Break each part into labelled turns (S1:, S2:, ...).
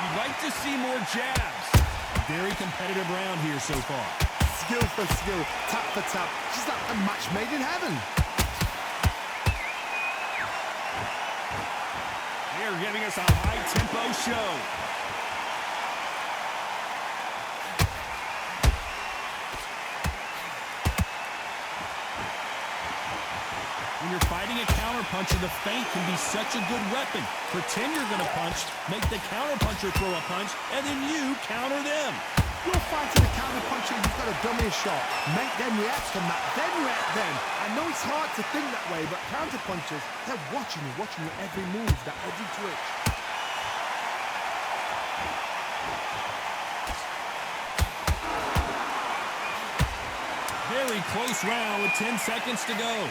S1: You'd like to see more jabs. Very competitive round here so far.
S2: Skill for skill, tap for tap. Just like a match made in heaven.
S1: They're giving us a high-tempo show. When you're fighting a counterpuncher, the feint can be such a good weapon. Pretend you're going to punch, make the counterpuncher throw a punch, and then you counter them.
S2: You're fighting a counterpuncher, you've got to dummy a shot. Make them react from that, then react then. I know it's hard to think that way, but counterpunchers, they're watching your every move, that every twitch.
S1: Very close round with 10 seconds to go.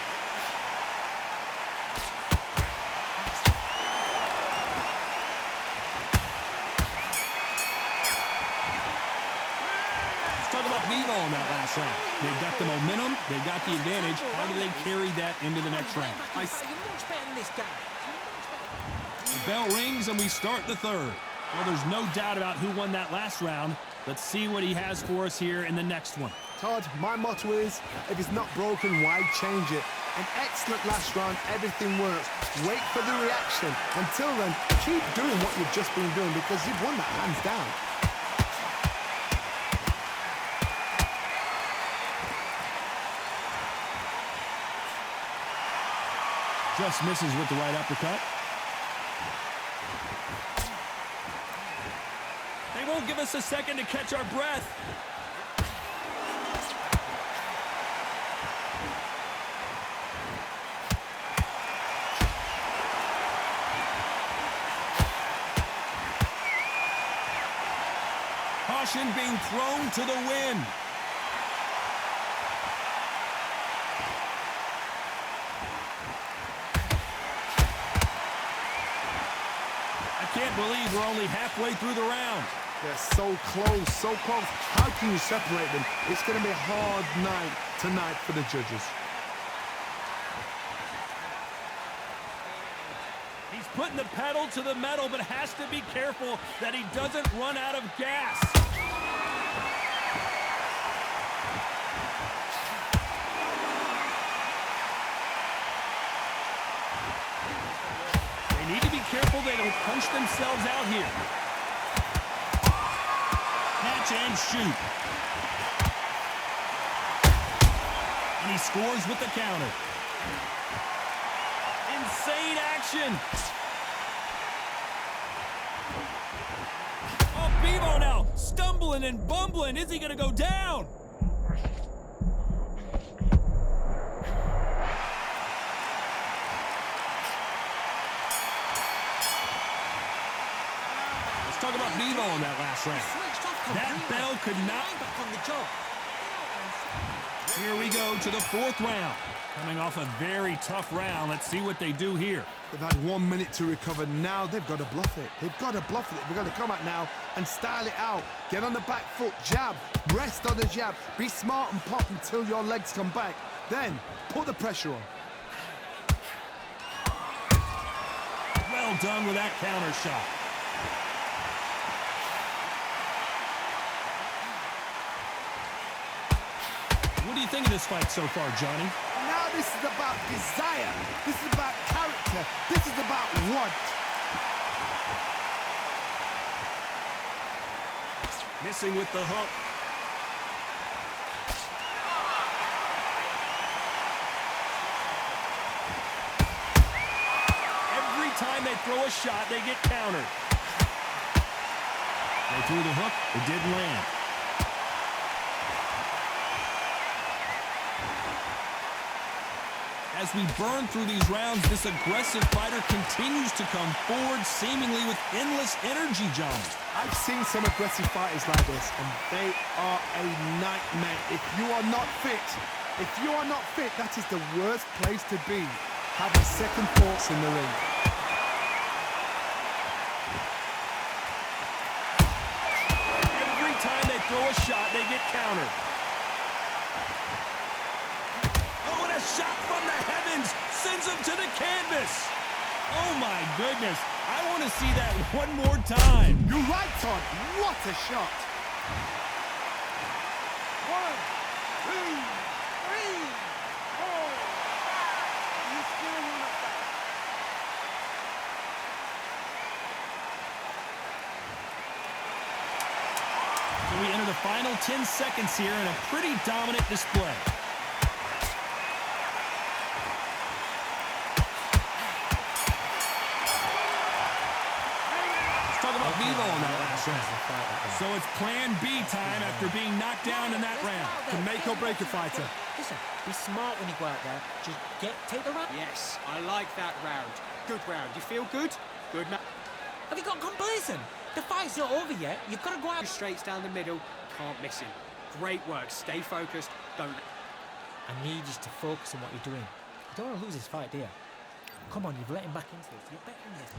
S1: Talk about Bivol in that last round. They've got the momentum, they've got the advantage. How do they carry that into the next round? The bell rings and we start the third. Well, there's no doubt about who won that last round. Let's see what he has for us here in the next one.
S2: Todd, my motto is, if it's not broken, why change it? An excellent last round, everything works. Wait for the reaction. Until then, keep doing what you've just been doing because you've won that hands down.
S1: Just misses with the right uppercut. They won't give us a second to catch our breath. Caution being thrown to the wind. Can't believe we're only halfway through the round.
S2: They're so close, so close. How can you separate them? It's going to be a hard night tonight for the judges.
S1: He's putting the pedal to the metal, but has to be careful that he doesn't run out of gas. Need to be careful they don't punch themselves out here. Catch and shoot. And he scores with the counter. Insane action. Oh, Bivol now stumbling and bumbling. Is he going to go down? Talk about Bivol in that last round. That bell could not. Here we go to the fourth round. Coming off a very tough round. Let's see what they do here.
S2: They've had 1 minute to recover. Now they've got to bluff it. They've got to bluff it. They've got to come out now and style it out. Get on the back foot, jab, rest on the jab. Be smart and pop until your legs come back. Then put the pressure on.
S1: Well done with that counter shot. What do you think of this fight so far, Johnny?
S2: Now this is about desire. This is about character. This is about want.
S1: Missing with the hook. Every time they throw a shot, they get countered. They threw the hook. It didn't land. As we burn through these rounds, this aggressive fighter continues to come forward, seemingly with endless energy, John.
S2: I've seen some aggressive fighters like this, and they are a nightmare. If you are not fit, that is the worst place to be. Having second thoughts in the ring.
S1: Every time they throw a shot, they get countered. Oh, and a shot from the heavens sends him to the canvas. Oh, my goodness. I want to see that one more time.
S2: You're right, Todd. What a shot. 1, 2, 3, 4. You still want it back.
S1: So we enter the final 10 seconds here in a pretty dominant display. Let's talk about Vivo on that last round. So it's plan B time after being knocked down in that round.
S2: Can make or break a fighter.
S3: Listen, be smart when you go out there. Just take the round.
S4: Yes, I like that round. Good round. You feel good? Good man.
S3: Have you got complacent? The fight's not over yet. You've got to go out.
S4: Straights down the middle. Can't miss him. Great work. Stay focused. Don't.
S3: I need you to focus on what you're doing. You don't want to lose this fight, do you? Come on, you've let him back into this. You're better than this.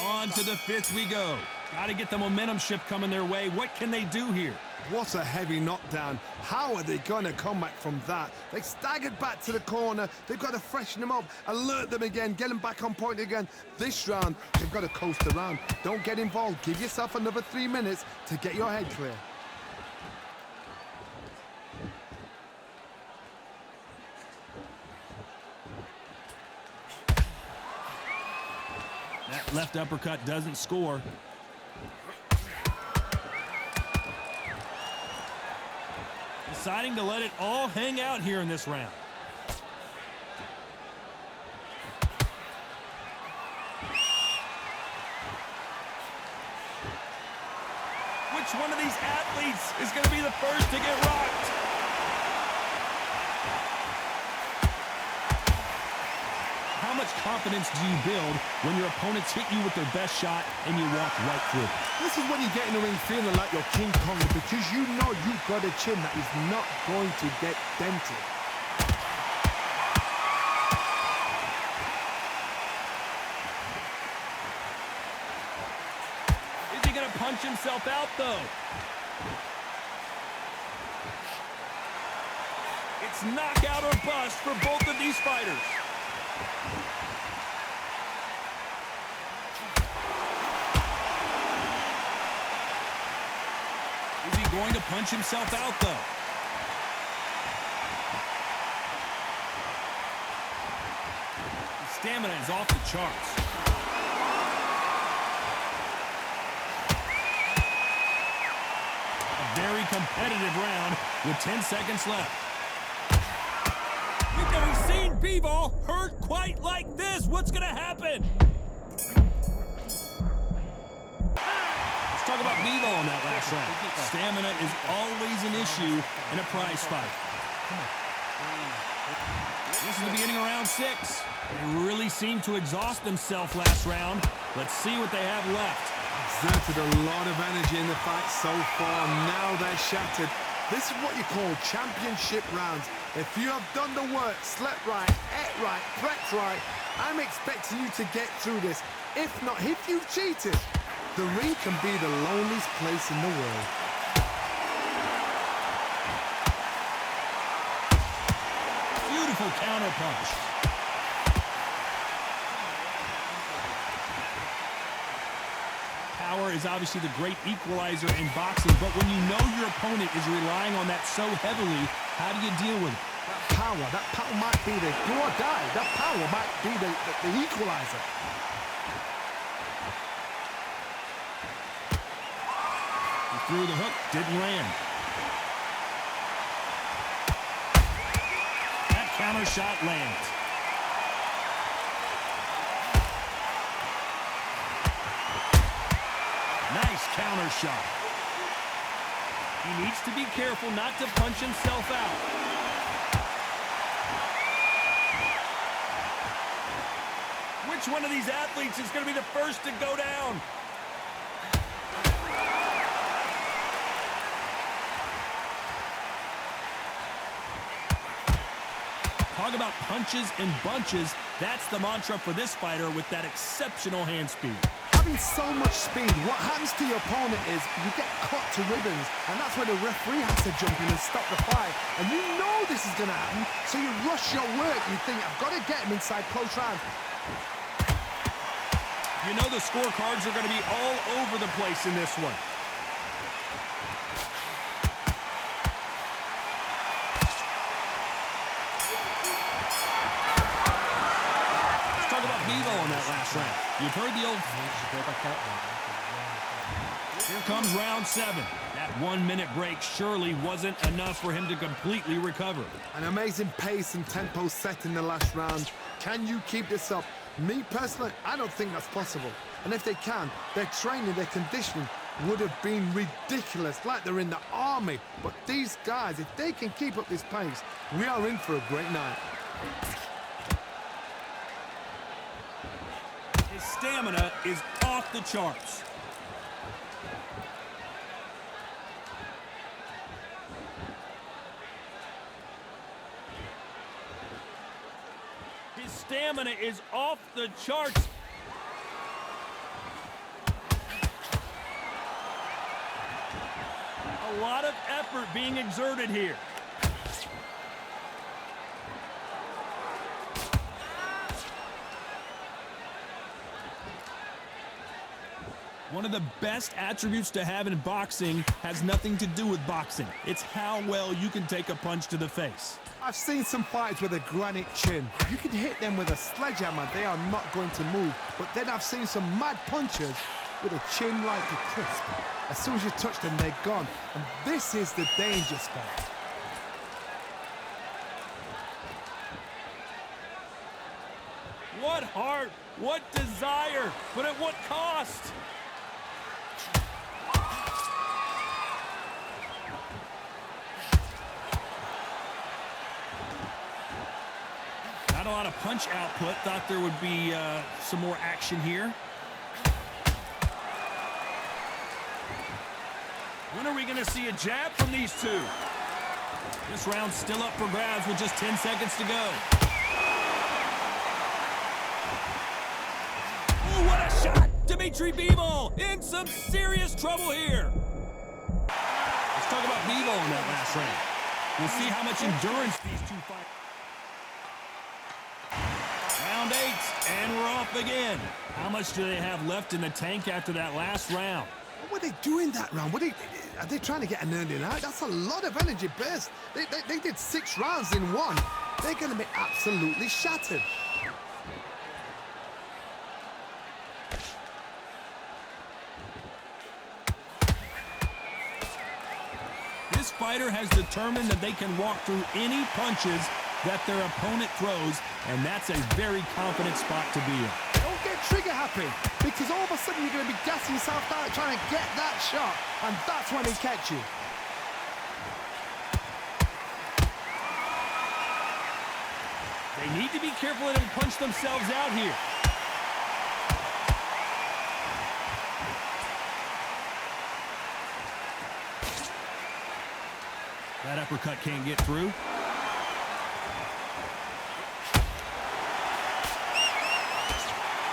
S1: On to the fifth we go. Got to get the momentum shift coming their way. What can they do here?
S2: What a heavy knockdown. How are they going to come back from that? They staggered back to the corner. They've got to freshen them up, alert them again, get them back on point again. This round, they've got to coast around. Don't get involved. Give yourself another 3 minutes to get your head clear.
S1: That left uppercut doesn't score. Deciding to let it all hang out here in this round. Which one of these athletes is going to be the first to get rocked? How much confidence do you build when your opponents hit you with their best shot and you walk right through it?
S2: This is when you get in the ring feeling like you're King Kong, because you know you've got a chin that is not going to get dented.
S1: Is he going to punch himself out, though? It's knockout or bust for both of these fighters. Is he going to punch himself out, though? His stamina is off the charts. A very competitive round with 10 seconds left. We've never seen Bivol hurt quite like this. What's going to happen? Let's talk about Bivol in that last round. Stamina is always an issue in a prize fight. This is the beginning of round 6. They really seemed to exhaust themselves last round. Let's see what they have left.
S2: Exerted a lot of energy in the fight so far. Now they're shattered. This is what you call championship rounds. If you have done the work, slept right, ate right, prepped right, I'm expecting you to get through this. If not, if you've cheated, the ring can be the loneliest place in the world.
S1: Beautiful counter punch. Power is obviously the great equalizer in boxing, but when you know your opponent is relying on that so heavily, how do you deal with it?
S2: That power might be the do or die. That power might be the equalizer.
S1: He threw the hook, didn't land. That counter shot lands. Nice counter shot. He needs to be careful not to punch himself out. Which one of these athletes is going to be the first to go down? Talk about punches and bunches. That's the mantra for this fighter with that exceptional hand speed.
S2: Having so much speed, what happens to your opponent is you get cut to ribbons, and that's where the referee has to jump in and stop the fight. And you know this is going to happen, so you rush your work. You think, I've got to get him inside close round.
S1: You know the scorecards are going to be all over the place in this one. Let's talk about Bevo on that last round. You've heard the old...
S3: Go back out there.
S1: Here comes round 7. That 1-minute break surely wasn't enough for him to completely recover.
S2: An amazing pace and tempo set in the last round. Can you keep this up? Me personally, I don't think that's possible. And if they can, their training, their conditioning would have been ridiculous, like they're in the army. But these guys, if they can keep up this pace, we are in for a great night.
S1: His stamina is off the charts. His stamina is off the charts. A lot of effort being exerted here. One of the best attributes to have in boxing has nothing to do with boxing. It's how well you can take a punch to the face.
S2: I've seen some fights with a granite chin. You can hit them with a sledgehammer, they are not going to move. But then I've seen some mad punchers with a chin like a crisp. As soon as you touch them, they're gone. And this is the danger spot.
S1: What heart, what desire, but at what cost? Not a lot of punch output. Thought there would be some more action here. When are we going to see a jab from these two? This round's still up for grabs with just 10 seconds to go. Oh, what a shot! Dimitri Bivol in some serious trouble here. Let's talk about Bivol in that last round. We'll see how much endurance these two fight. Round 8, and we're off again. How much do they have left in the tank after that last round?
S2: What were they doing that round? Are they trying to get an early night? That's a lot of energy burst. They did 6 rounds in one. They're going to be absolutely shattered.
S1: This fighter has determined that they can walk through any punches that their opponent throws, and that's a very confident spot to be in.
S2: Don't get trigger happy, because all of a sudden you're going to be gassing yourself out trying to get that shot, and that's when they catch you.
S1: They need to be careful they don't punch themselves out here. That uppercut can't get through.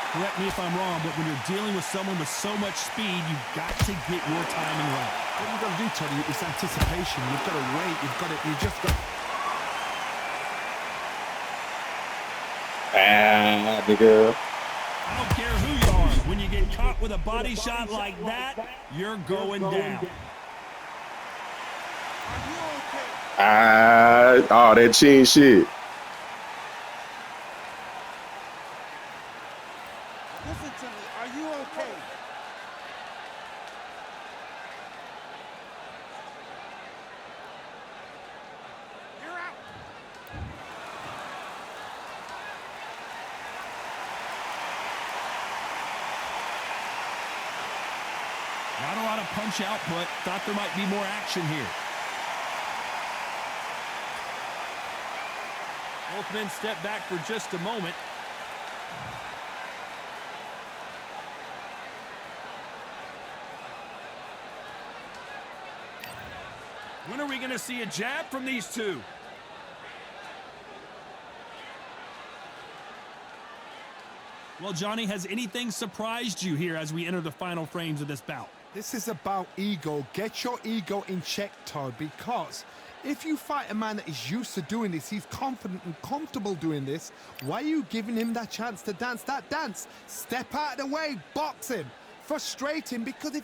S1: Correct me if I'm wrong, but when you're dealing with someone with so much speed, you've got to get your timing right.
S2: What you've got to do, Tony, is anticipation. You've got to wait. You just got...
S5: Nigga.
S1: I don't care who you are. When you get caught with a body shot like that, you're going down.
S5: Oh, that chin shit.
S6: Listen to me. Are you okay? You're out.
S1: Not a lot of punch output. Thought there might be more action here. Both men step back for just a moment. When are we going to see a jab from these two? Well, Johnny, has anything surprised you here as we enter the final frames of this bout?
S2: This is about ego. Get your ego in check, Todd, because If you fight a man that is used to doing this, he's confident and comfortable doing this, why are you giving him that chance to dance that dance? Step out of the way, box him. Frustrate him, because if you